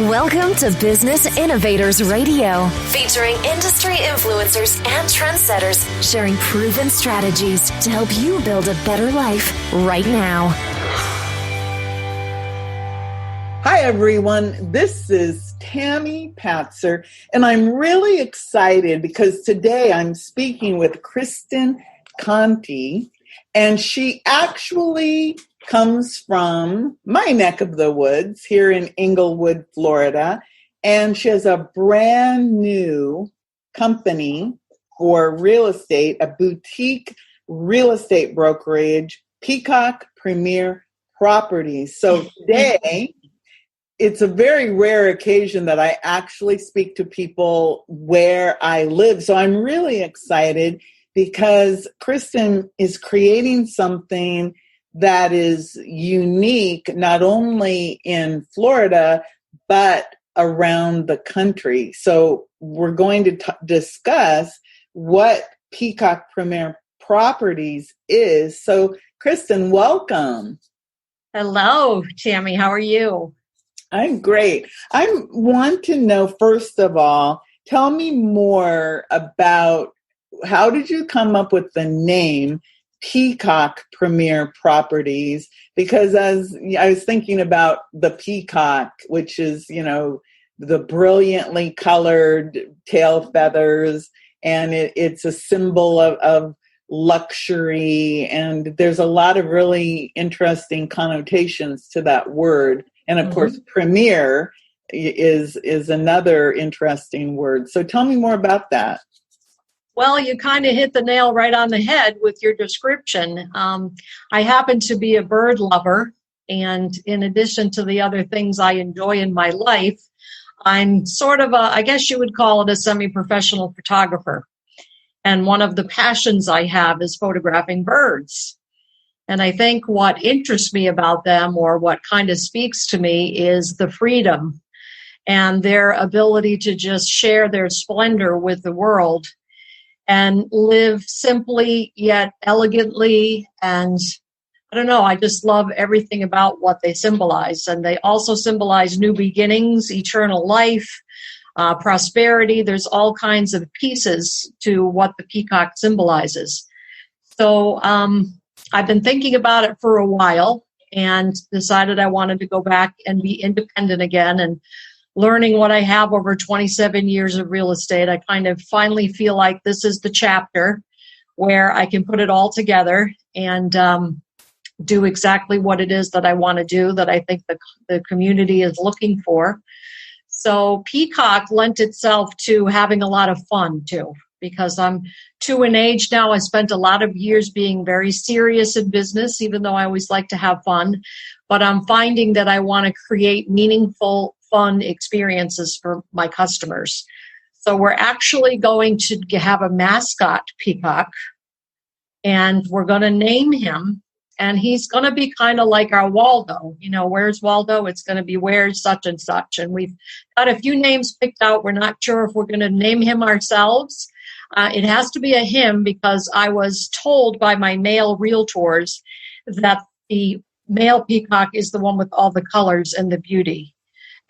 Welcome to Business Innovators Radio, featuring industry influencers and trendsetters sharing proven strategies to help you build a better life right now. Hi, everyone. This is Tammy Patzer, and I'm really excited because today I'm speaking with KRISTEN CONTI, and she actually comes from my neck of the woods here in Englewood, Florida, and she has a brand new company for real estate, a boutique real estate brokerage, Peacock Premier Properties. So today, it's a very rare occasion that I actually speak to people where I live. So I'm really excited because KRISTEN is creating something that is unique, not only in Florida, but around the country. So we're going to discuss what Peacock Premier Properties is. So KRISTEN, welcome. Hello, Tammy. How are you? I'm great. I want to know, first of all, tell me more about how did you come up with the name Peacock Premier Properties? Because as I was thinking about the peacock, which is, the brilliantly colored tail feathers, and it's a symbol of luxury, and there's a lot of really interesting connotations to that word. And of course, premier is another interesting word. So tell me more about that. Well, you kind of hit the nail right on the head with your description. I happen to be a bird lover, and in addition to the other things I enjoy in my life, I'm sort of I guess you would call it a semi-professional photographer. And one of the passions I have is photographing birds. And I think what interests me about them, or what kind of speaks to me, is the freedom and their ability to just share their splendor with the world and live simply yet elegantly. And I don't know, I just love everything about what they symbolize. And they also symbolize new beginnings, eternal life, prosperity. There's all kinds of pieces to what the peacock symbolizes. So I've been thinking about it for a while and decided I wanted to go back and be independent again. And learning what I have over 27 years of real estate, I kind of finally feel like this is the chapter where I can put it all together and do exactly what it is that I want to do, that I think the community is looking for. So Peacock lent itself to having a lot of fun too, because I'm to an age now. I spent a lot of years being very serious in business, even though I always like to have fun. But I'm finding that I want to create meaningful, fun experiences for my customers. So we're actually going to have a mascot peacock, and we're going to name him. And he's going to be kind of like our Waldo. Where's Waldo? It's going to be where's such and such. And we've got a few names picked out. We're not sure if we're going to name him ourselves. It has to be a him, because I was told by my male realtors that the male peacock is the one with all the colors and the beauty,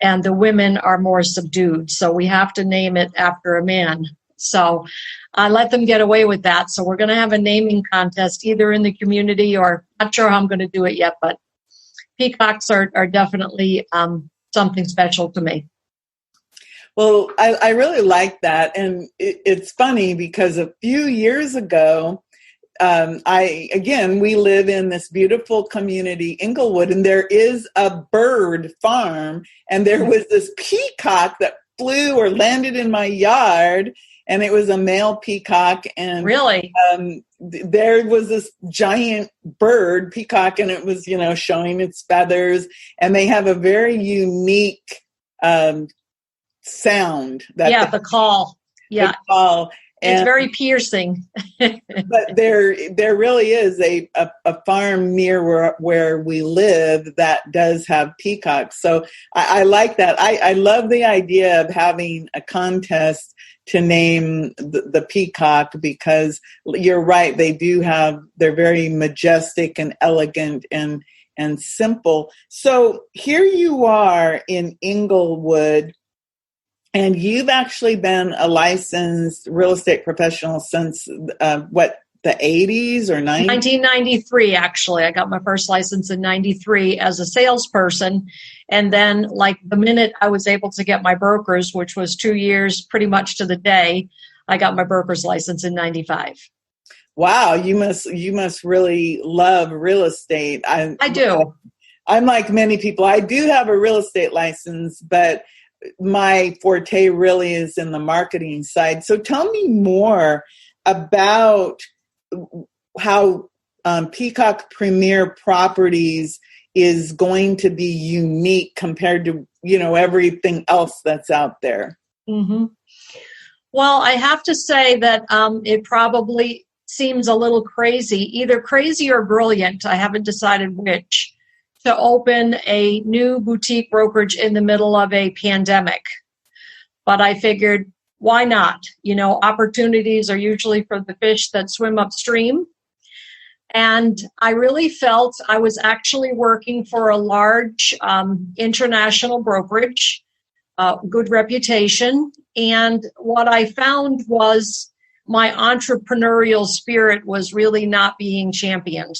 and the women are more subdued. So we have to name it after a man. So I let them get away with that. So we're going to have a naming contest either in the community, or not sure how I'm going to do it yet, but peacocks are definitely something special to me. Well, I really like that. And it's funny because a few years ago, we live in this beautiful community, Englewood, and there is a bird farm. And there was this peacock that flew or landed in my yard, and it was a male peacock. And really, there was this giant bird peacock, and it was, showing its feathers. And they have a very unique sound. The call. Yeah. The call. It's very piercing. But there really is a farm near where we live that does have peacocks. So I like that. I love the idea of having a contest to name the peacock, because you're right, they're very majestic and elegant, and and simple. So here you are in Englewood, and you've actually been a licensed real estate professional since the 80s or 90s? 1993, actually. I got my first license in 93 as a salesperson. And then, like, the minute I was able to get my broker's, which was 2 years pretty much to the day, I got my broker's license in 95. Wow, you must really love real estate. I do. I'm like many people. I do have a real estate license, but my forte really is in the marketing side. So tell me more about how Peacock Premier Properties is going to be unique compared to, everything else that's out there. Mm-hmm. Well, I have to say that it probably seems a little crazy, either crazy or brilliant. I haven't decided which, to open a new boutique brokerage in the middle of a pandemic. But I figured, why not? Opportunities are usually for the fish that swim upstream. And I really felt I was actually working for a large international brokerage, good reputation. And what I found was my entrepreneurial spirit was really not being championed.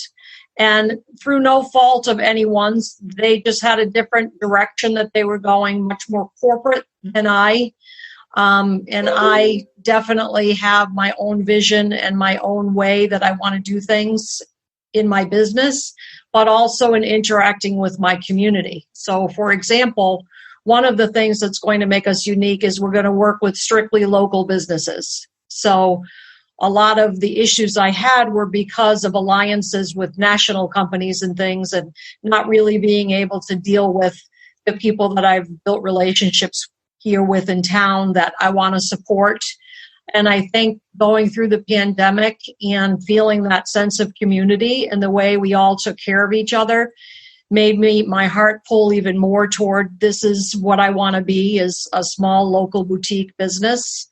And through no fault of anyone's, they just had a different direction that they were going, much more corporate than I. And I definitely have my own vision and my own way that I want to do things in my business, but also in interacting with my community. So, for example, one of the things that's going to make us unique is we're going to work with strictly local businesses. So a lot of the issues I had were because of alliances with national companies and things, and not really being able to deal with the people that I've built relationships here with in town that I want to support. And I think going through the pandemic and feeling that sense of community and the way we all took care of each other made my heart pull even more toward this is what I want to be, is a small local boutique business.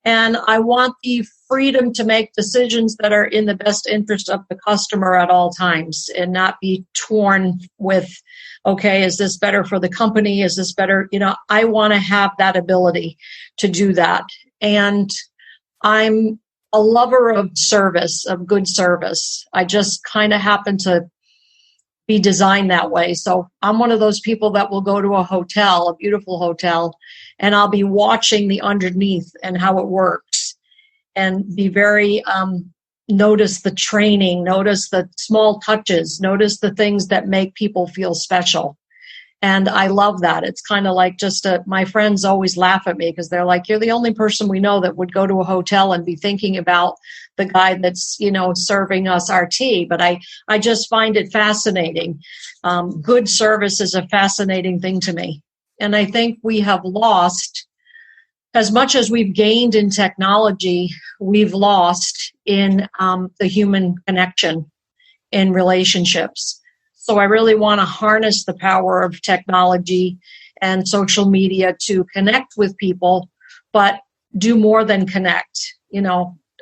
And I want the freedom to make decisions that are in the best interest of the customer at all times and not be torn with, okay, is this better for the company? Is this better? I want to have that ability to do that. And I'm a lover of service, of good service. I just kind of happen to be designed that way. So I'm one of those people that will go to a hotel, a beautiful hotel, and I'll be watching the underneath and how it works and be very, notice the training, notice the small touches, notice the things that make people feel special. And I love that. It's kind of like my friends always laugh at me because they're like, you're the only person we know that would go to a hotel and be thinking about the guy that's, serving us our tea. But I just find it fascinating. Good service is a fascinating thing to me. And I think we have lost, as much as we've gained in technology, we've lost in the human connection in relationships. So I really want to harness the power of technology and social media to connect with people, but do more than connect.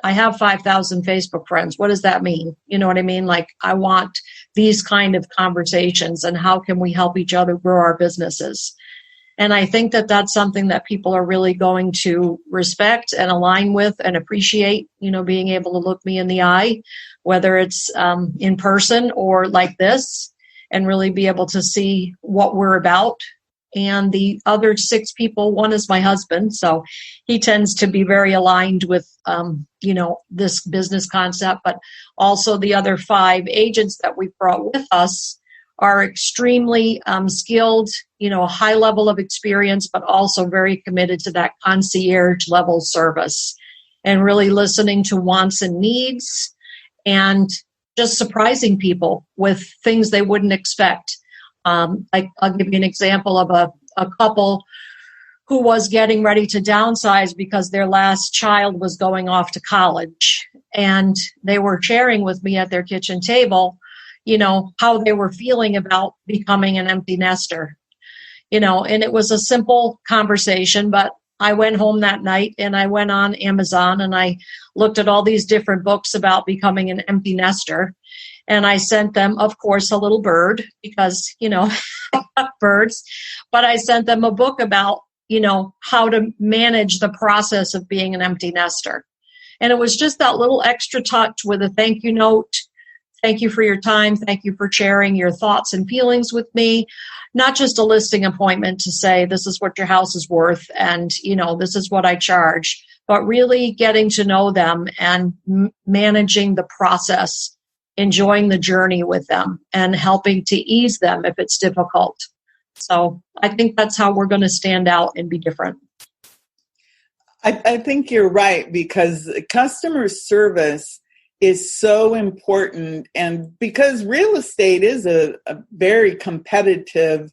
I have 5,000 Facebook friends. What does that mean? You know what I mean? Like, I want these kind of conversations, and how can we help each other grow our businesses? And I think that that's something that people are really going to respect and align with and appreciate, being able to look me in the eye, whether it's in person or like this, and really be able to see what we're about. And the other 6 people, one is my husband, so he tends to be very aligned with, this business concept. But also the other 5 agents that we brought with us are extremely skilled, high level of experience, but also very committed to that concierge level service and really listening to wants and needs and just surprising people with things they wouldn't expect. I'll give you an example of a couple who was getting ready to downsize because their last child was going off to college. And they were sharing with me at their kitchen table, how they were feeling about becoming an empty nester. And it was a simple conversation, but I went home that night and I went on Amazon and I looked at all these different books about becoming an empty nester. And I sent them, of course, a little bird because, birds, but I sent them a book about, how to manage the process of being an empty nester. And it was just that little extra touch with a thank you note. Thank you for your time. Thank you for sharing your thoughts and feelings with me. Not just a listing appointment to say, this is what your house is worth and, this is what I charge, but really getting to know them and managing the process, enjoying the journey with them and helping to ease them if it's difficult. So I think that's how we're going to stand out and be different. I think you're right, because customer service is so important, and because real estate is a very competitive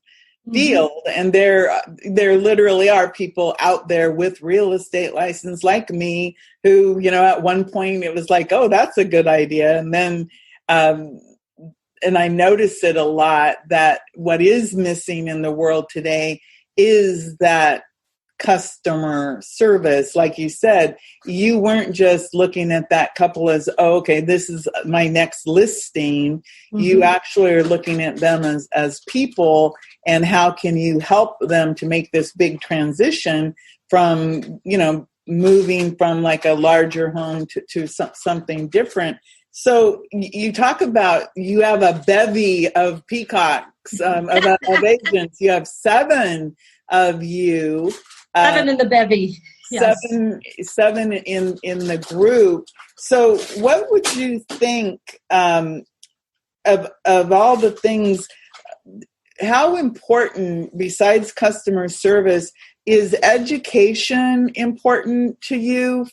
field, and there literally are people out there with real estate license like me who, at one point it was like, oh, that's a good idea. And then, and I notice it a lot, that what is missing in the world today is that customer service. Like you said, you weren't just looking at that couple as, oh, okay, this is my next listing. You actually are looking at them as people, and how can you help them to make this big transition from, moving from like a larger home to something different. So you talk about, you have a bevy of peacocks, of agents. You have 7 of you. 7 in the bevy. Yes. Seven in the group. So what would you think of all the things, how important, besides customer service, is education important to you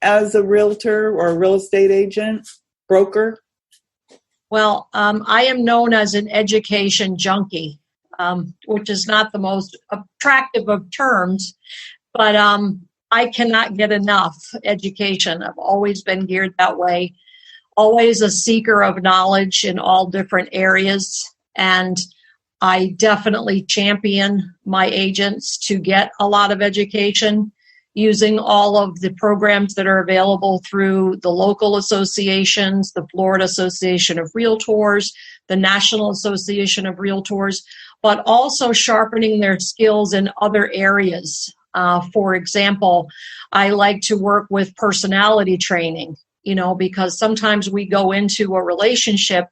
as a realtor or a real estate agent, broker? Well, I am known as an education junkie. Which is not the most attractive of terms, but I cannot get enough education. I've always been geared that way, always a seeker of knowledge in all different areas. And I definitely champion my agents to get a lot of education using all of the programs that are available through the local associations, the Florida Association of Realtors, the National Association of Realtors, but also sharpening their skills in other areas. For example, I like to work with personality training, because sometimes we go into a relationship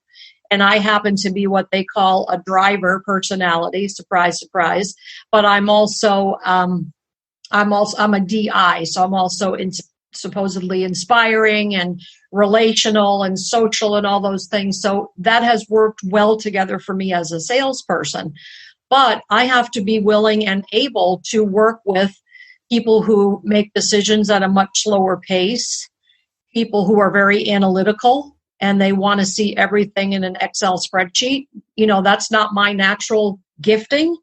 and I happen to be what they call a driver personality, surprise, surprise, but I'm a DI, so I'm also supposedly inspiring and relational and social and all those things. So that has worked well together for me as a salesperson. But I have to be willing and able to work with people who make decisions at a much slower pace, people who are very analytical and they want to see everything in an Excel spreadsheet. That's not my natural gifting,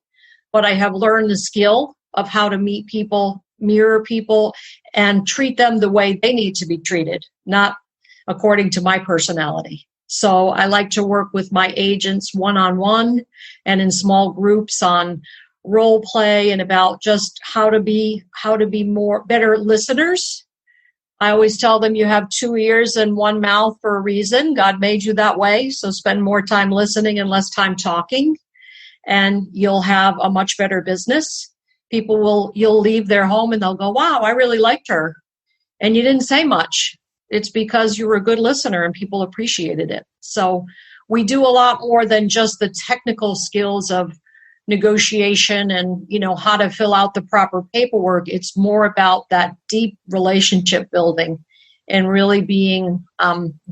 but I have learned the skill of how to meet people, mirror people, and treat them the way they need to be treated, not according to my personality. So I like to work with my agents one-on-one and in small groups on role play and about just how to be better listeners. I always tell them you have 2 ears and 1 mouth for a reason. God made you that way. So spend more time listening and less time talking, and you'll have a much better business. You'll leave their home and they'll go, wow, I really liked her. And you didn't say much. It's because you were a good listener and people appreciated it. So we do a lot more than just the technical skills of negotiation and, how to fill out the proper paperwork. It's more about that deep relationship building and really being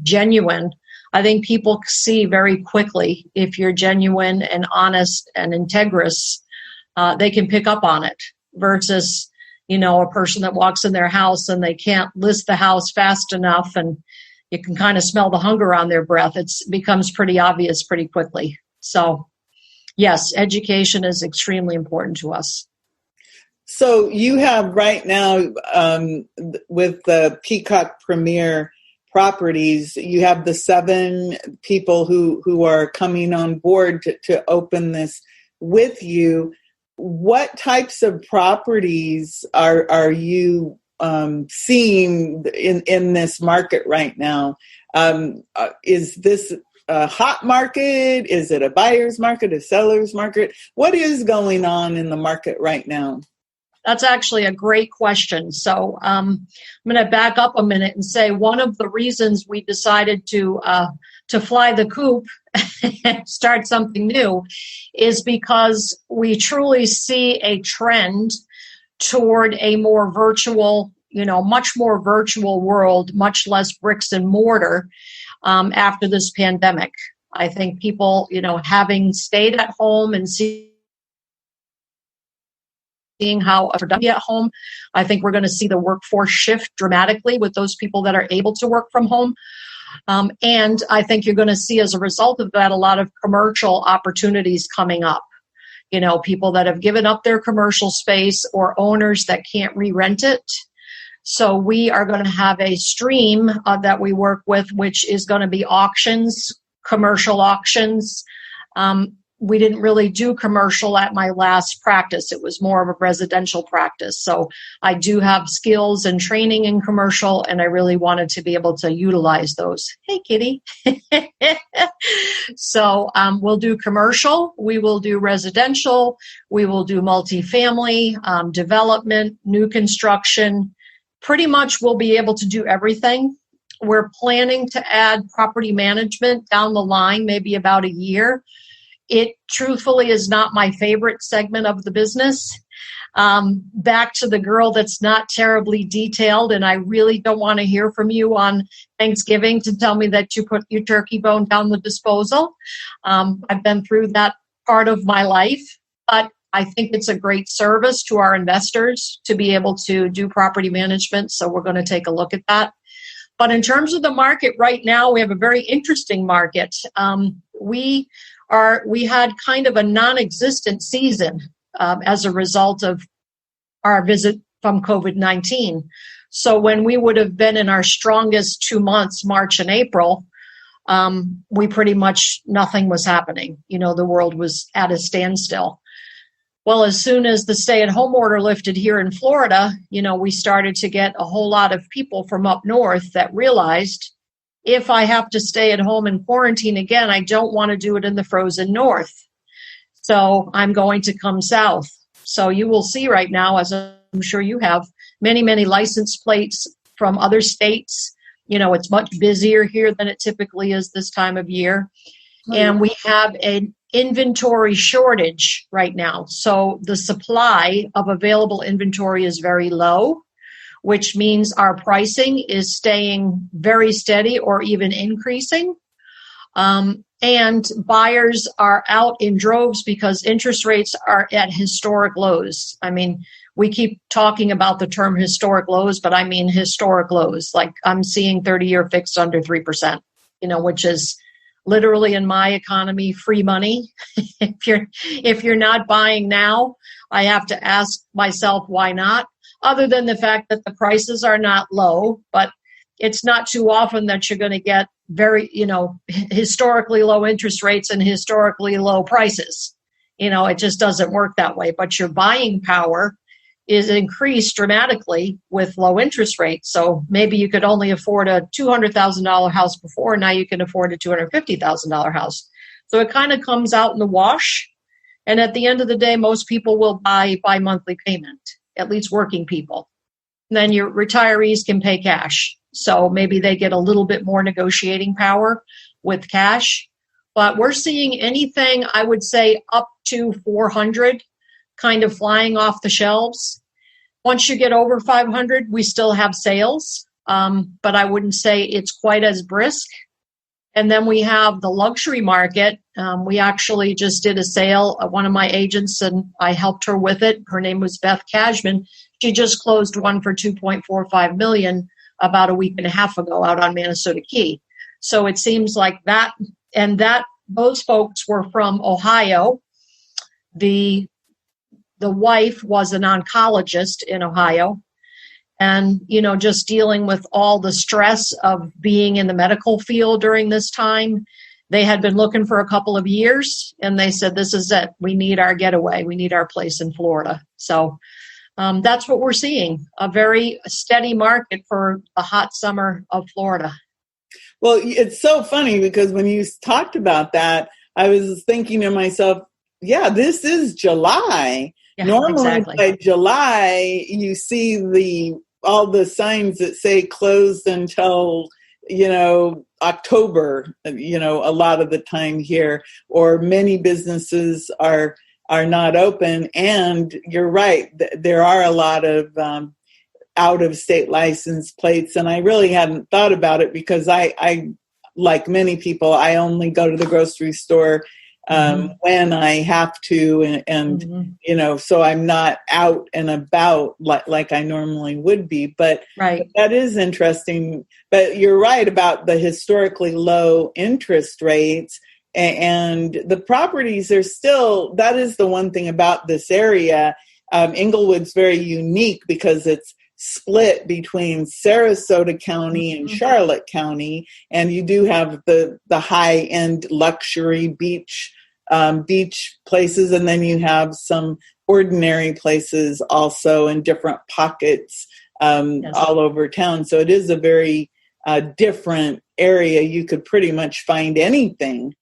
genuine. I think people see very quickly if you're genuine and honest and integrous. They can pick up on it versus, a person that walks in their house and they can't list the house fast enough and you can kind of smell the hunger on their breath. It becomes pretty obvious pretty quickly. So, yes, education is extremely important to us. So you have right now with the Peacock Premier Properties, you have the 7 people who are coming on board to open this with you. What types of properties are you seeing in this market right now? Is this a hot market? Is it a buyer's market, a seller's market? What is going on in the market right now? That's actually a great question. So I'm going to back up a minute and say one of the reasons we decided to fly the coop and start something new is because we truly see a trend toward a more virtual, much more virtual world, much less bricks and mortar after this pandemic. I think people, having stayed at home and seeing how productive at home, I think we're going to see the workforce shift dramatically with those people that are able to work from home. And I think you're going to see as a result of that, a lot of commercial opportunities coming up. People that have given up their commercial space or owners that can't re-rent it. So we are going to have a stream that we work with, which is going to be auctions, commercial auctions. We didn't really do commercial at my last practice. It was more of a residential practice. So I do have skills and training in commercial, and I really wanted to be able to utilize those. Hey, kitty. So we'll do commercial. We will do residential. We will do multifamily, development, new construction. Pretty much we'll be able to do everything. We're planning to add property management down the line, maybe about a year. It truthfully is not my favorite segment of the business. Back to the girl that's not terribly detailed, and I really don't want to hear from you on Thanksgiving to tell me that you put your turkey bone down the disposal. I've been through that part of my life, but I think it's a great service to our investors to be able to do property management, so we're going to take a look at that. But in terms of the market right now, we have a very interesting market. We had kind of a non-existent season as a result of our visit from COVID-19. So when we would have been in our strongest 2 months, March and April, we pretty much nothing was happening. The world was at a standstill. Well, as soon as the stay-at-home order lifted here in Florida, we started to get a whole lot of people from up north that realized, if I have to stay at home and quarantine again, I don't want to do it in the frozen north. So I'm going to come south. So you will see right now, as I'm sure you have, many, many license plates from other states. It's much busier here than it typically is this time of year. And we have an inventory shortage right now. So the supply of available inventory is very low, which means our pricing is staying very steady or even increasing. And buyers are out in droves because interest rates are at historic lows. I mean, we keep talking about the term historic lows, but I mean historic lows. Like I'm seeing 30-year fixed under 3%, which is literally in my economy free money. If you're not buying now, I have to ask myself why not. Other than the fact that the prices are not low, but it's not too often that you're going to get very, historically low interest rates and historically low prices. It just doesn't work that way. But your buying power is increased dramatically with low interest rates. So maybe you could only afford a $200,000 house before. Now you can afford a $250,000 house. So it kind of comes out in the wash. And at the end of the day, most people will buy by monthly payment, at least working people. And then your retirees can pay cash. So maybe they get a little bit more negotiating power with cash. But we're seeing anything, I would say, up to 400 kind of flying off the shelves. Once you get over 500, we still have sales, but I wouldn't say it's quite as brisk. And then we have the luxury market. We actually just did a sale. One of my agents, and I helped her with it. Her name was Beth Cashman. She just closed one for $2.45 million about a week and a half ago out on Minnesota Key. So it seems like that, and those folks were from Ohio. The wife was an oncologist in Ohio. And, just dealing with all the stress of being in the medical field during this time, they had been looking for a couple of years, and they said, this is it. We need our getaway. We need our place in Florida. So that's what we're seeing, a very steady market for the hot summer of Florida. Well, it's so funny because when you talked about that, I was thinking to myself, yeah, this is July. Yeah, Normally exactly. by July, you see all the signs that say closed until, October, a lot of the time here, or many businesses are not open. And you're right, there are a lot of out-of-state license plates, and I really hadn't thought about it because I like many people, I only go to the grocery store when I have to, and so I'm not out and about like I normally would be. But right. That is interesting. But you're right about the historically low interest rates, and the properties are still, that is the one thing about this area. Englewood's very unique because it's split between Sarasota County and Charlotte County, and you do have the high-end luxury beach places, and then you have some ordinary places also in different pockets all over town. So it is a very different area. You could pretty much find anything.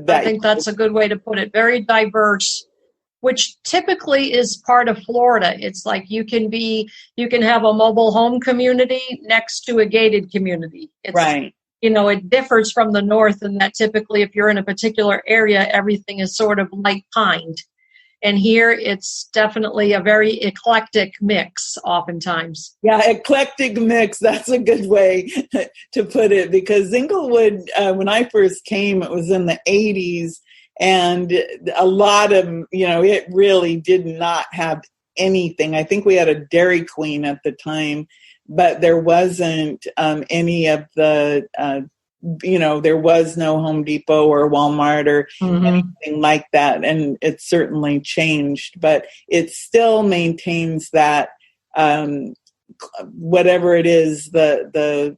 I think that's a good way to put it. Very diverse, which typically is part of Florida. It's like you can have a mobile home community next to a gated community. It's, right. It differs from the north in that typically if you're in a particular area, everything is sort of light-pined. And here it's definitely a very eclectic mix oftentimes. Yeah, eclectic mix. That's a good way to put it, because Englewood, when I first came, it was in the 80s. And a lot of, it really did not have anything. I think we had a Dairy Queen at the time, but there wasn't any of the, there was no Home Depot or Walmart or anything like that. And it certainly changed, but it still maintains that, whatever it is, the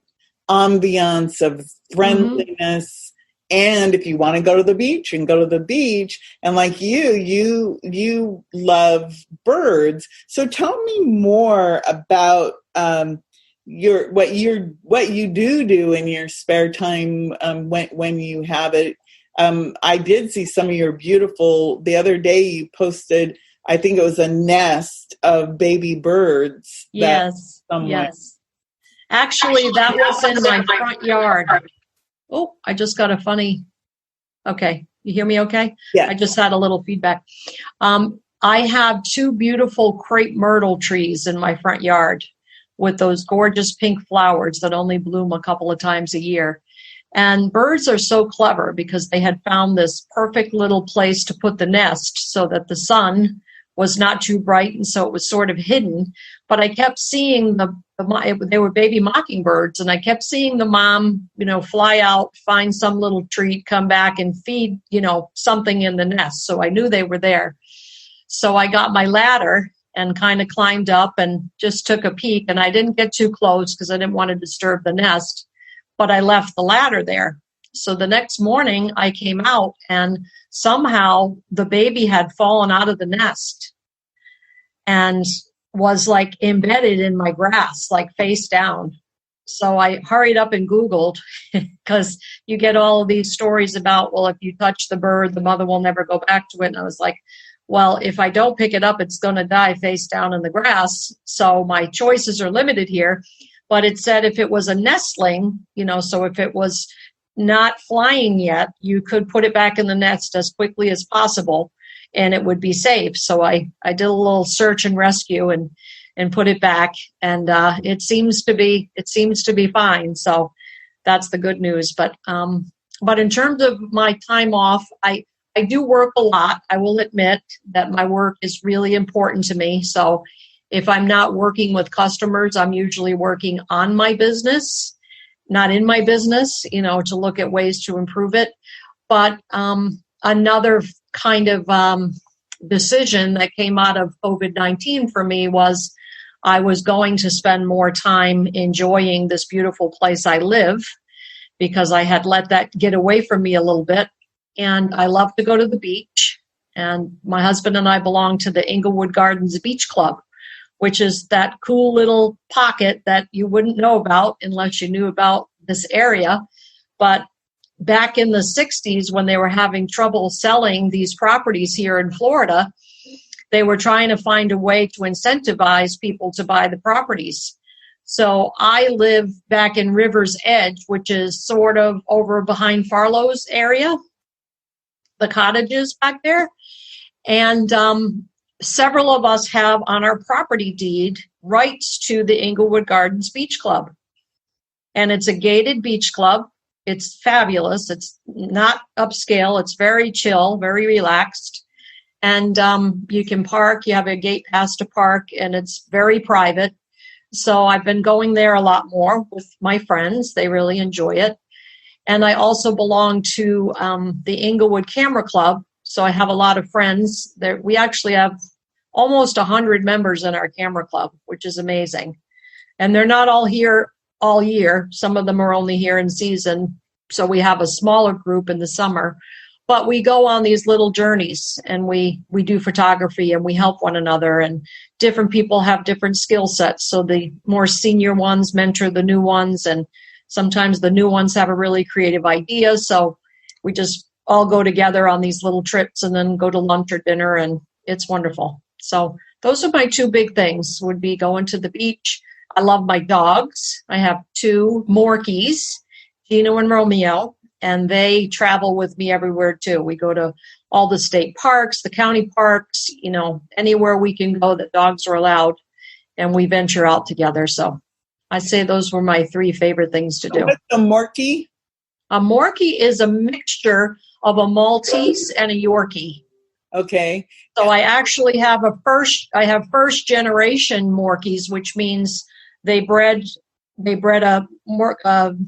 ambiance of friendliness. And if you want to go to the beach, and go to the beach. And like you love birds. So tell me more about what you do in your spare time when you have it. I did see some of your beautiful. The other day you posted, I think it was a nest of baby birds. Yes. Actually, that was in my front yard. Oh, I just got a funny. Okay. You hear me okay? Yeah. I just had a little feedback. I have 2 beautiful crepe myrtle trees in my front yard with those gorgeous pink flowers that only bloom a couple of times a year. And birds are so clever because they had found this perfect little place to put the nest so that the sun was not too bright, and so it was sort of hidden. But I kept seeing they were baby mockingbirds, and I kept seeing the mom, fly out, find some little treat, come back and feed, something in the nest. So I knew they were there. So I got my ladder and kind of climbed up and just took a peek, and I didn't get too close because I didn't want to disturb the nest, but I left the ladder there. So the next morning I came out, and somehow the baby had fallen out of the nest and was like embedded in my grass, like face down. So I hurried up and Googled, because you get all of these stories about, well, if you touch the bird, the mother will never go back to it. And I was like, well, if I don't pick it up, it's going to die face down in the grass. So my choices are limited here. But it said if it was a nestling, so if it was not flying yet, you could put it back in the nest as quickly as possible and it would be safe. So I did a little search and rescue and put it back, and it seems to be fine. So that's the good news. But in terms of my time off, I do work a lot. I will admit that my work is really important to me. So if I'm not working with customers, I'm usually working on my business, not in my business, to look at ways to improve it. But another kind of decision that came out of COVID-19 for me was I was going to spend more time enjoying this beautiful place I live, because I had let that get away from me a little bit. And I love to go to the beach. And my husband and I belong to the Englewood Gardens Beach Club, which is that cool little pocket that you wouldn't know about unless you knew about this area. But back in the 60s, when they were having trouble selling these properties here in Florida, they were trying to find a way to incentivize people to buy the properties. So I live back in River's Edge, which is sort of over behind Farlow's area, the cottages back there. And several of us have on our property deed rights to the Englewood Gardens Beach Club. And it's a gated beach club. It's fabulous. It's not upscale. It's very chill, very relaxed. And you can park. You have a gate pass to park, and it's very private. So I've been going there a lot more with my friends. They really enjoy it. And I also belong to the Englewood Camera Club. So I have a lot of friends there. We actually have almost 100 members in our camera club, which is amazing. And they're not all here all year. Some of them are only here in season. So we have a smaller group in the summer. But we go on these little journeys, and we do photography, and we help one another. And different people have different skill sets. So the more senior ones mentor the new ones, and sometimes the new ones have a really creative idea. So we just all go together on these little trips and then go to lunch or dinner, and it's wonderful. So those are my two big things, would be going to the beach. I love my dogs. I have 2 Morkies, Gino and Romeo, and they travel with me everywhere too. We go to all the state parks, the county parks, anywhere we can go that dogs are allowed, and we venture out together. So I say those were my 3 favorite things to do. What's a Morkie? A Morkie is a mixture of a Maltese and a Yorkie. Okay. So I actually have first generation Morkies, which means they bred a Morkie,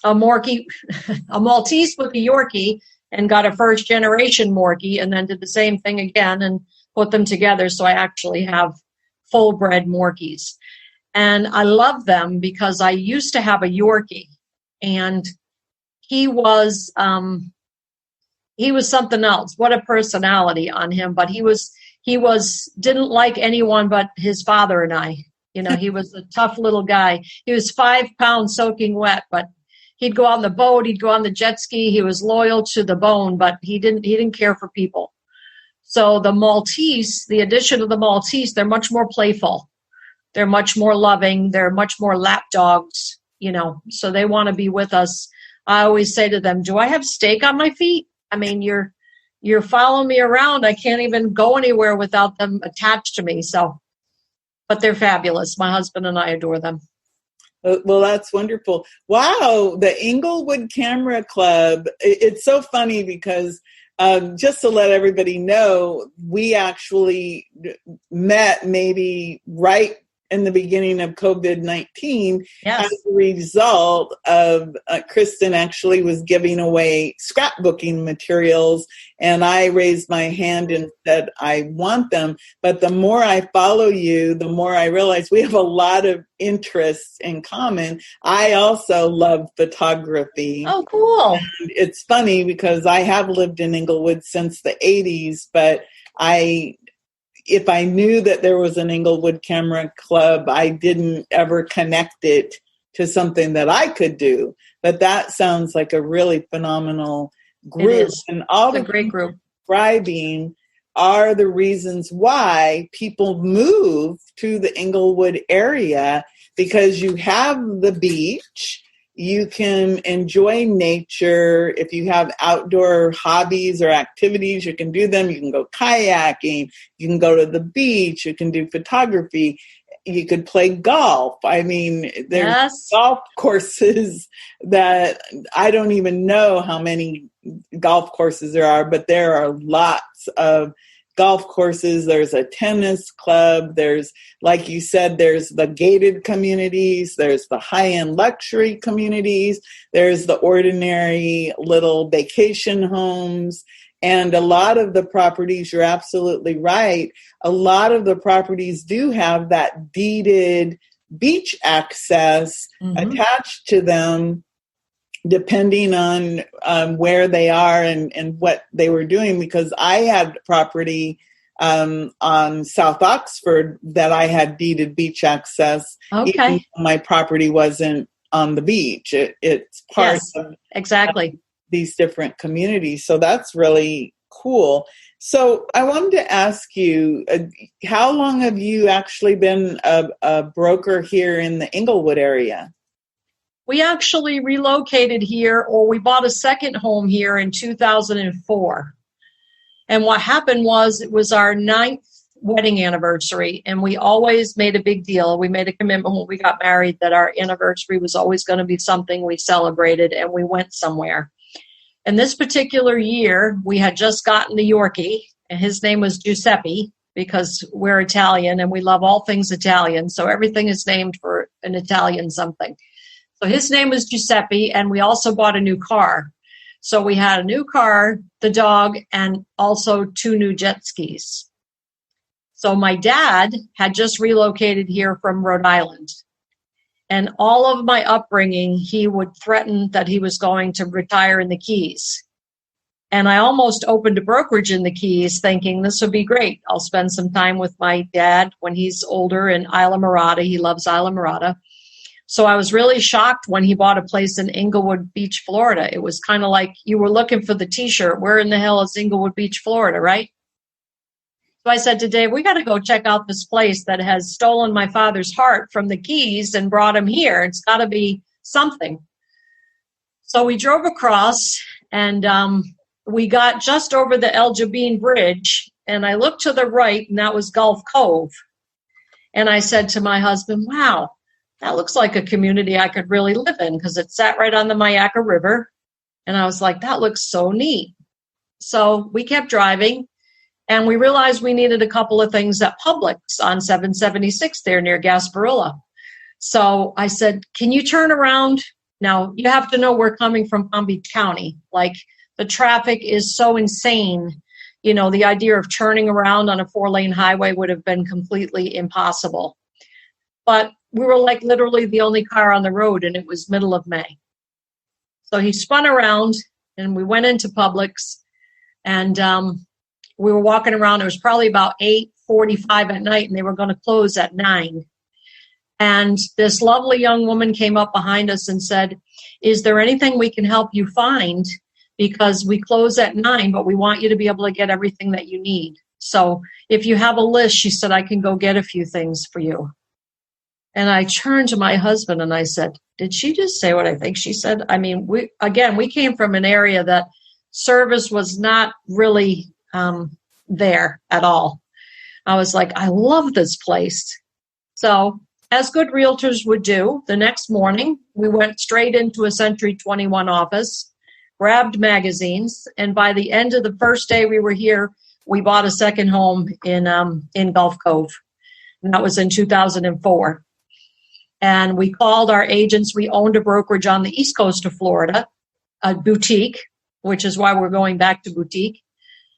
a Maltese with a Yorkie, and got a first generation Morkie, and then did the same thing again and put them together. So I actually have full bred Morkies, and I love them because I used to have a Yorkie, and he was something else. What a personality on him. But he didn't like anyone but his father and I. He was a tough little guy. He was 5 pounds soaking wet, but he'd go on the boat, he'd go on the jet ski. He was loyal to the bone, but he didn't care for people. So the Maltese, the addition of the Maltese, they're much more playful. They're much more loving. They're much more lap dogs, so they want to be with us. I always say to them, do I have steak on my feet? I mean, you're following me around. I can't even go anywhere without them attached to me. So, but they're fabulous. My husband and I adore them. Well, that's wonderful. Wow. The Englewood Camera Club. It's so funny because just to let everybody know, we actually met maybe right in the beginning of COVID-19. Yes. As a result of KRISTEN actually was giving away scrapbooking materials, and I raised my hand and said, I want them. But the more I follow you, the more I realize we have a lot of interests in common. I also love photography. Oh, cool. And it's funny because I have lived in Englewood since the 80s, but if I knew that there was an Englewood Camera Club, I didn't ever connect it to something that I could do. But that sounds like a really phenomenal group. It is. And all It's the a great group. Describing are the reasons why people move to the Englewood area, because you have the beach. You can enjoy nature. If you have outdoor hobbies or activities, you can do them. You can go kayaking. You can go to the beach. You can do photography. You could play golf. I mean, there's golf courses that I don't even know how many golf courses there are, but there are lots of golf courses. There's a tennis club. There's, like you said, there's the gated communities. There's the high-end luxury communities. There's the ordinary little vacation homes. And a lot of the properties, you're absolutely right, a lot of the properties do have that deeded beach access attached to them, depending on where they are and what they were doing. Because I had property on South Oxford that I had deeded beach access. Okay. Even though my property wasn't on the beach. It's part of exactly these different communities. So that's really cool. So I wanted to ask you, how long have you actually been a broker here in the Englewood area? We actually relocated here, or we bought a second home here in 2004. And what happened was, it was our 9th wedding anniversary, and we always made a big deal. We made a commitment when we got married that our anniversary was always going to be something we celebrated, and we went somewhere. And this particular year, we had just gotten the Yorkie, and his name was Giuseppe, because we're Italian and we love all things Italian. So everything is named for an Italian something. So his name was Giuseppe, and we also bought a new car. So we had a new car, the dog, and also 2 new jet skis. So my dad had just relocated here from Rhode Island. And all of my upbringing, he would threaten that he was going to retire in the Keys. And I almost opened a brokerage in the Keys thinking this would be great. I'll spend some time with my dad when he's older in Isla Mirada. He loves Isla Mirada. So I was really shocked when he bought a place in Englewood Beach, Florida. It was kind of like you were looking for the T-shirt. Where in the hell is Englewood Beach, Florida, right? So I said to Dave, we got to go check out this place that has stolen my father's heart from the Keys and brought him here. It's got to be something. So we drove across, and we got just over the El Jabin Bridge, and I looked to the right, and that was Gulf Cove. And I said to my husband, wow, that looks like a community I could really live in, because it sat right on the Myakka River. And I was like, that looks so neat. So we kept driving, and we realized we needed a couple of things at Publix on 776 there near Gasparilla. So I said, can you turn around? Now, you have to know we're coming from Palm Beach County. Like, the traffic is so insane. You know, the idea of turning around on a 4-lane highway would have been completely impossible. But we were like literally the only car on the road, and it was middle of May. So he spun around, and we went into Publix, and we were walking around. It was probably about 8:45 at night, and they were going to close at 9. And this lovely young woman came up behind us and said, is there anything we can help you find? Because we close at 9, but we want you to be able to get everything that you need. So if you have a list, she said, I can go get a few things for you. And I turned to my husband and I said, did she just say what I think she said? I mean, we came from an area that service was not really there at all. I was like, I love this place. So as good realtors would do, the next morning, we went straight into a Century 21 office, grabbed magazines, and by the end of the first day we were here, we bought a second home in Gulf Cove. And that was in 2004. And we called our agents. We owned a brokerage on the east coast of Florida, a boutique, which is why we're going back to boutique.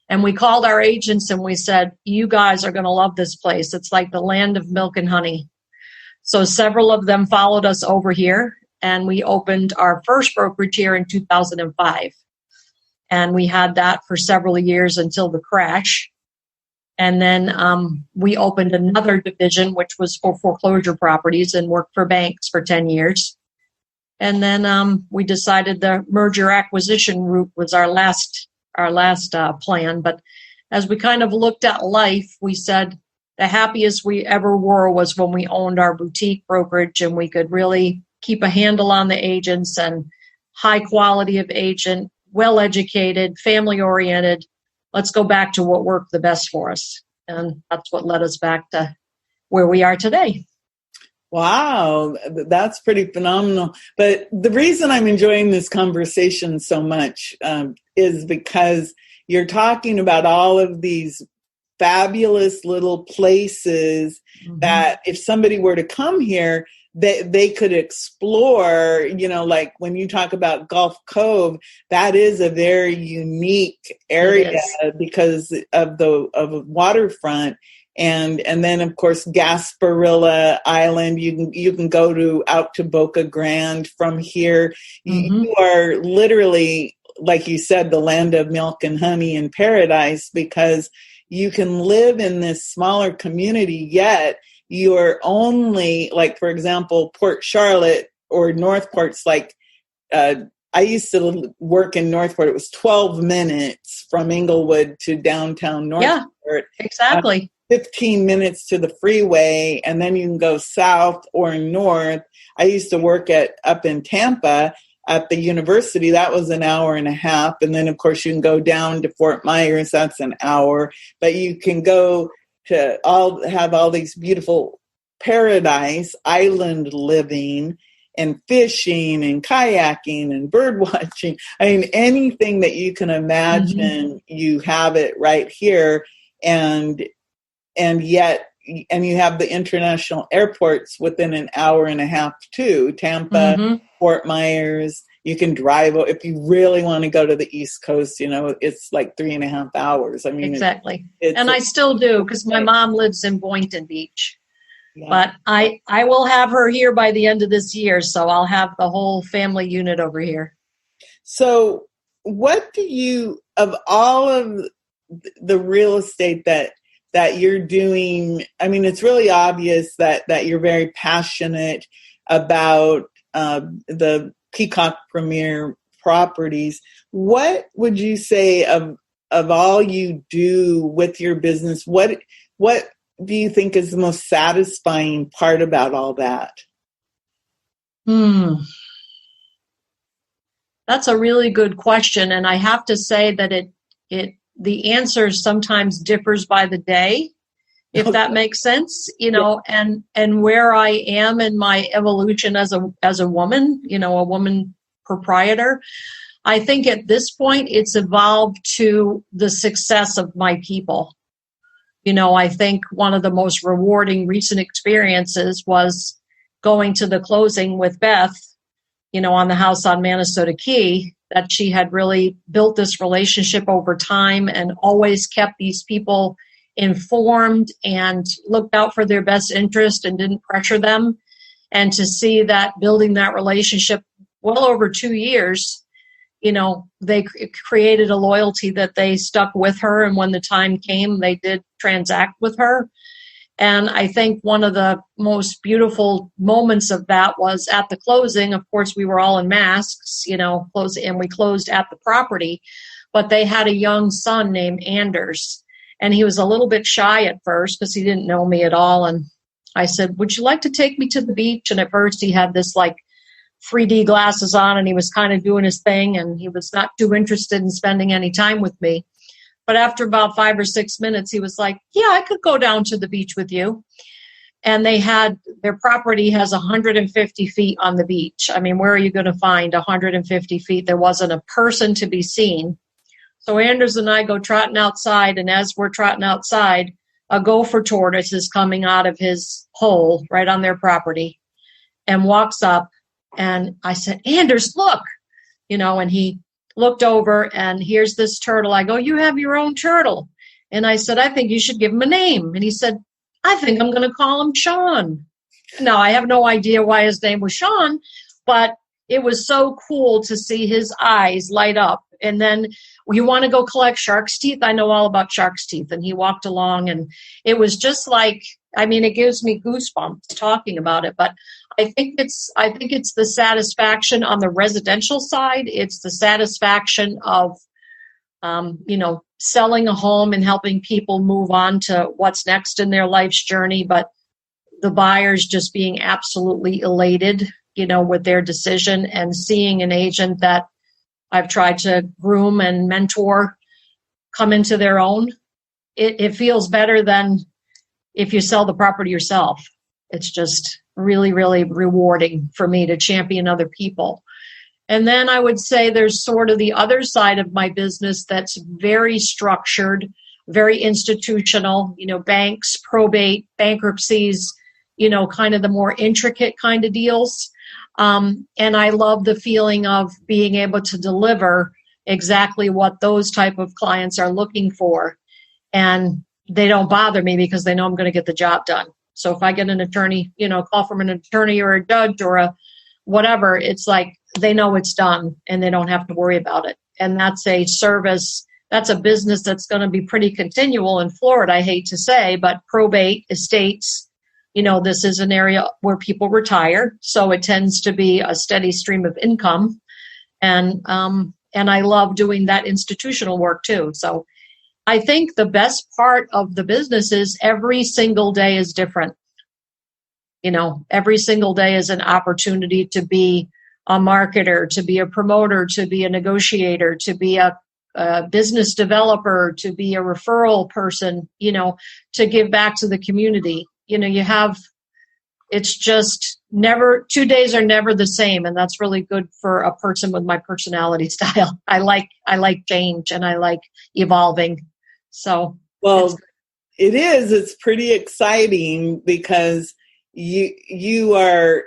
And we called our agents and we said, you guys are going to love this place. It's like the land of milk and honey. So several of them followed us over here, and we opened our first brokerage here in 2005. And we had that for several years until the crash. And then we opened another division, which was for foreclosure properties, and worked for banks for 10 years. And then we decided the merger acquisition route was our last plan. But as we kind of looked at life, we said the happiest we ever were was when we owned our boutique brokerage, and we could really keep a handle on the agents, and high quality of agent, well-educated, family-oriented. Let's go back to what worked the best for us. And that's what led us back to where we are today. Wow, that's pretty phenomenal. But the reason I'm enjoying this conversation so much is because you're talking about all of these fabulous little places that if somebody were to come here, they could explore. You know, like when you talk about Gulf Cove, that is a very unique area because of the waterfront. And then of course Gasparilla Island, you can go out to Boca Grande from here. You are literally, like you said, the land of milk and honey and paradise, because you can live in this smaller community, yet you're only, like, for example, Port Charlotte, or Northport's like, I used to work in Northport. It was 12 minutes from Englewood to downtown Northport. Yeah, exactly. 15 minutes to the freeway, and then you can go south or north. I used to work up in Tampa at the university. That was an hour and a half. And then, of course, you can go down to Fort Myers. That's an hour. But you can go to have all these beautiful paradise island living and fishing and kayaking and bird watching. I mean, anything that you can imagine, you have it right here. And you have the international airports within an hour and a half too. Tampa, Fort Myers. You can drive if you really want to go to the East Coast. It's like 3.5 hours. I mean, exactly. I still do, because my mom lives in Boynton Beach. Yeah. But I will have her here by the end of this year, so I'll have the whole family unit over here. So what do you, of all of the real estate that you're doing, I mean, it's really obvious that you're very passionate about the Peacock Premier Properties. What would you say of all you do with your business? What do you think is the most satisfying part about all that? That's a really good question. And I have to say that the answer sometimes differs by the day, if that makes sense, and where I am in my evolution as a woman, a woman proprietor. I think at this point it's evolved to the success of my people. I think one of the most rewarding recent experiences was going to the closing with Beth, on the house on Minnesota Key, that she had really built this relationship over time and always kept these people informed and looked out for their best interest and didn't pressure them. And to see that building that relationship well over 2 years, they created a loyalty that they stuck with her. And when the time came, they did transact with her. And I think one of the most beautiful moments of that was at the closing. Of course, we were all in masks, and we closed at the property. But they had a young son named Anders. And he was a little bit shy at first because he didn't know me at all. And I said, would you like to take me to the beach? And at first he had this 3D glasses on, and he was kind of doing his thing, and he was not too interested in spending any time with me. But after about 5 or 6 minutes, he was like, yeah, I could go down to the beach with you. And their property has 150 feet on the beach. I mean, where are you going to find 150 feet? There wasn't a person to be seen. So Anders and I go trotting outside, and as we're trotting outside, a gopher tortoise is coming out of his hole right on their property and walks up. And I said, Anders, look, and he looked over, and here's this turtle. I go, you have your own turtle. And I said, I think you should give him a name. And he said, I think I'm going to call him Sean. Now, I have no idea why his name was Sean, but it was so cool to see his eyes light up. And then, you want to go collect shark's teeth? I know all about shark's teeth. And he walked along, and it was just it gives me goosebumps talking about it. But I think it's the satisfaction on the residential side. It's the satisfaction of, selling a home and helping people move on to what's next in their life's journey. But the buyers just being absolutely elated, with their decision, and seeing an agent that I've tried to groom and mentor come into their own. It feels better than if you sell the property yourself. It's just really, really rewarding for me to champion other people. And then I would say there's sort of the other side of my business that's very structured, very institutional, banks, probate, bankruptcies, kind of the more intricate kind of deals. And I love the feeling of being able to deliver exactly what those type of clients are looking for. And they don't bother me because they know I'm going to get the job done. So if I get an attorney, call from an attorney or a judge or a whatever, it's like they know it's done and they don't have to worry about it. And that's a service, that's a business that's going to be pretty continual in Florida, I hate to say, but probate, estates, this is an area where people retire, so it tends to be a steady stream of income. And I love doing that institutional work too. So I think the best part of the business is every single day is different. Every single day is an opportunity to be a marketer, to be a promoter, to be a negotiator, to be a business developer, to be a referral person, to give back to the community. It's just never, 2 days are never the same. And that's really good for a person with my personality style. I like change and I like evolving. So, well, it's pretty exciting because you are,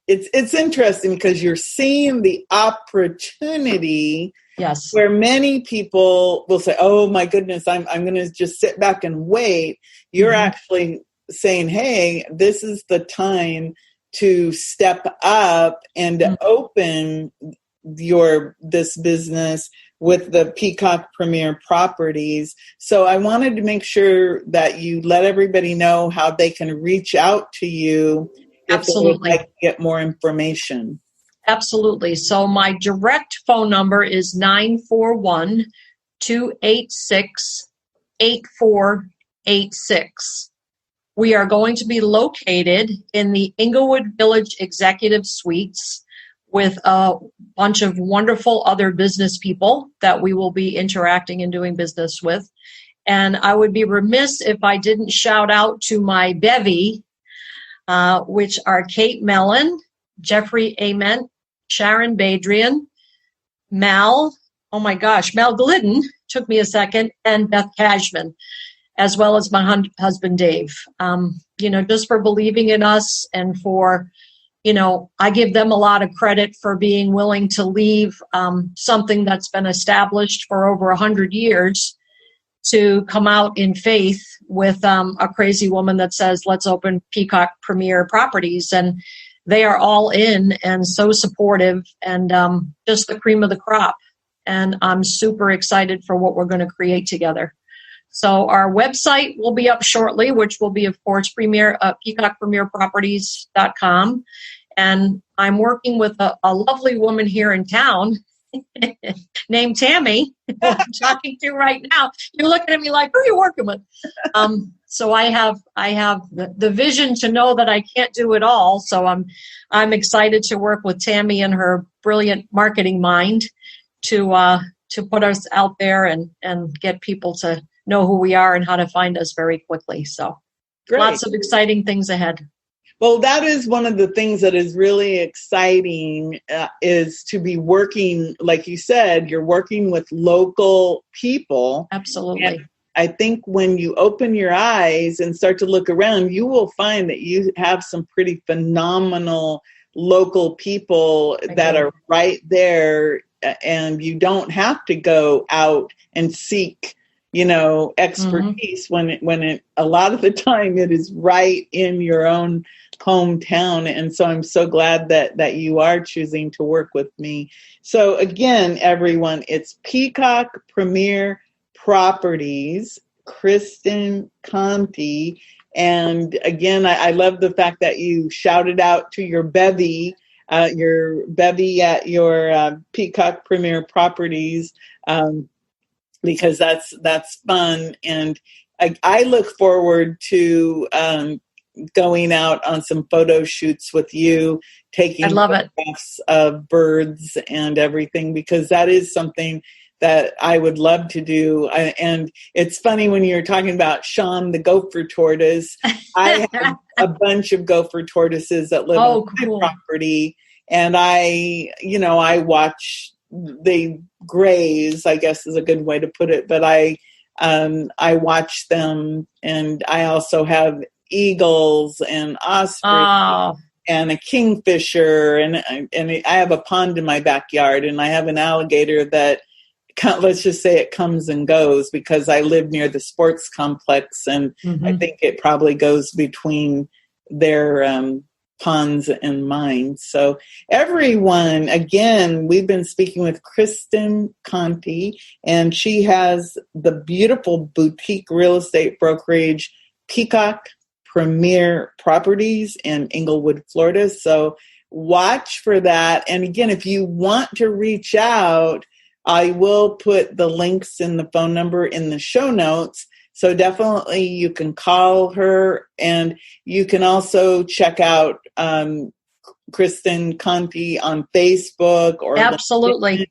it's interesting because you're seeing the opportunity. Yes. Where many people will say, oh my goodness, I'm going to just sit back and wait. You're actually saying, hey, this is the time to step up and open this business with the Peacock Premier Properties. So I wanted to make sure that you let everybody know how they can reach out to you if they would like to get more information. Absolutely. So my direct phone number is 941-286-8486. We are going to be located in the Englewood Village Executive Suites with a bunch of wonderful other business people that we will be interacting and doing business with. And I would be remiss if I didn't shout out to my bevy, which are Kate Mellon, Jeffrey Ament, Sharon Badrian, Mal Glidden, took me a second, and Beth Cashman, as well as my husband, Dave, just for believing in us and for, I give them a lot of credit for being willing to leave something that's been established for over 100 years to come out in faith with a crazy woman that says, let's open Peacock Premier Properties. And they are all in and so supportive and just the cream of the crop. And I'm super excited for what we're going to create together. So our website will be up shortly, which will be, of course, peacockpremierproperties.com. And I'm working with a lovely woman here in town named Tammy, who I'm talking to right now. You're looking at me like, who are you working with? So I have the vision to know that I can't do it all. So I'm excited to work with Tammy and her brilliant marketing mind to put us out there and get people to know who we are and how to find us very quickly. So Great. Lots of exciting things ahead. Well, that is one of the things that is really exciting is to be working, like you said, you're working with local people. Absolutely. And I think when you open your eyes and start to look around, you will find that you have some pretty phenomenal local people that are right there, and you don't have to go out and seek, expertise when a lot of the time it is right in your own hometown. And so I'm so glad that you are choosing to work with me. So again, everyone, it's Peacock Premier Properties, KRISTEN, CONTI. And again, I love the fact that you shouted out to your bevy at your Peacock Premier Properties, because that's fun. And I look forward to going out on some photo shoots with you, taking photographs of birds and everything, because that is something that I would love to do. And it's funny when you're talking about Sean, the gopher tortoise. I have a bunch of gopher tortoises that live on my property, and I watch, they graze, I guess is a good way to put it, but I watch them, and I also have eagles and ospreys and a kingfisher, and I have a pond in my backyard, and I have an alligator that, let's just say, it comes and goes because I live near the sports complex, and I think it probably goes between their ponds and mine. So everyone, again, we've been speaking with KRISTEN CONTI, and she has the beautiful boutique real estate brokerage, Peacock Premier Properties in Englewood, Florida. So watch for that. And again, if you want to reach out, I will put the links in the phone number in the show notes. So definitely you can call her, and you can also check out KRISTEN CONTI on Facebook or absolutely. LinkedIn.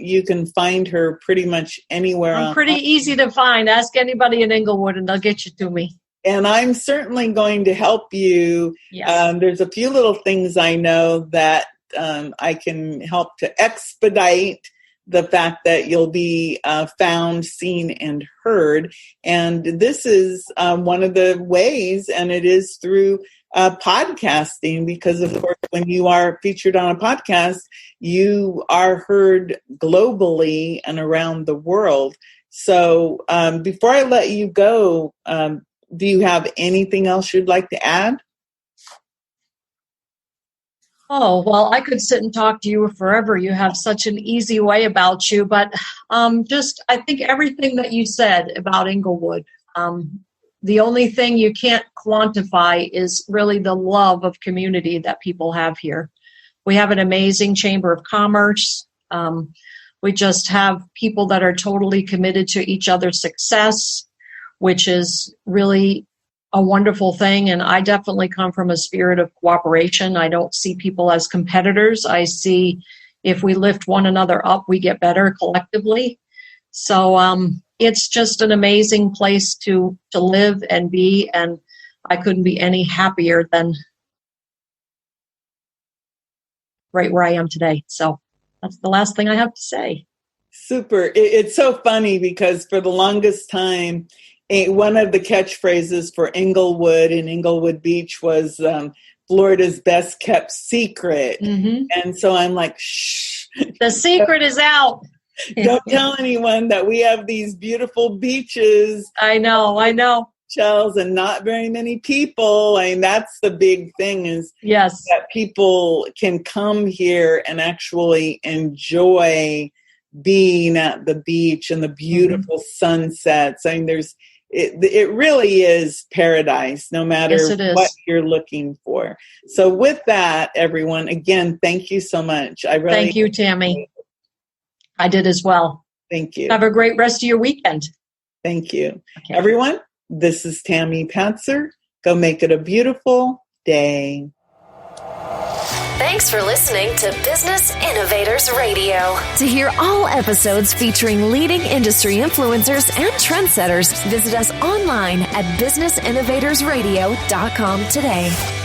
You can find her pretty much anywhere. I'm pretty easy to find. Ask anybody in Englewood and they'll get you to me. And I'm certainly going to help you. Yes. There's a few little things I know that I can help to expedite the fact that you'll be found, seen, and heard. And this is one of the ways, and it is through podcasting, because, of course, when you are featured on a podcast, you are heard globally and around the world. So before I let you go, do you have anything else you'd like to add? Oh, well, I could sit and talk to you forever. You have such an easy way about you. But I think everything that you said about Englewood, the only thing you can't quantify is really the love of community that people have here. We have an amazing Chamber of Commerce. We just have people that are totally committed to each other's success, which is really a wonderful thing. And I definitely come from a spirit of cooperation. I don't see people as competitors. I see if we lift one another up, we get better collectively. So it's just an amazing place to live and be. And I couldn't be any happier than right where I am today. So that's the last thing I have to say. Super. It's so funny because for the longest time, one of the catchphrases for Englewood and Englewood Beach was Florida's best kept secret. Mm-hmm. And so I'm like, shh. The secret is out. Don't tell anyone that we have these beautiful beaches. I know. Shells and not very many people. I mean, that's the big thing is yes, that people can come here and actually enjoy being at the beach and the beautiful sunsets. I mean, it really is paradise, no matter what you're looking for. So with that, everyone, again, thank you so much. Thank you, Tammy. I did as well. Thank you. Have a great rest of your weekend. Thank you. Okay. Everyone, this is Tammy Patzer. Go make it a beautiful day. Thanks for listening to Business Innovators Radio. To hear all episodes featuring leading industry influencers and trendsetters, visit us online at businessinnovatorsradio.com today.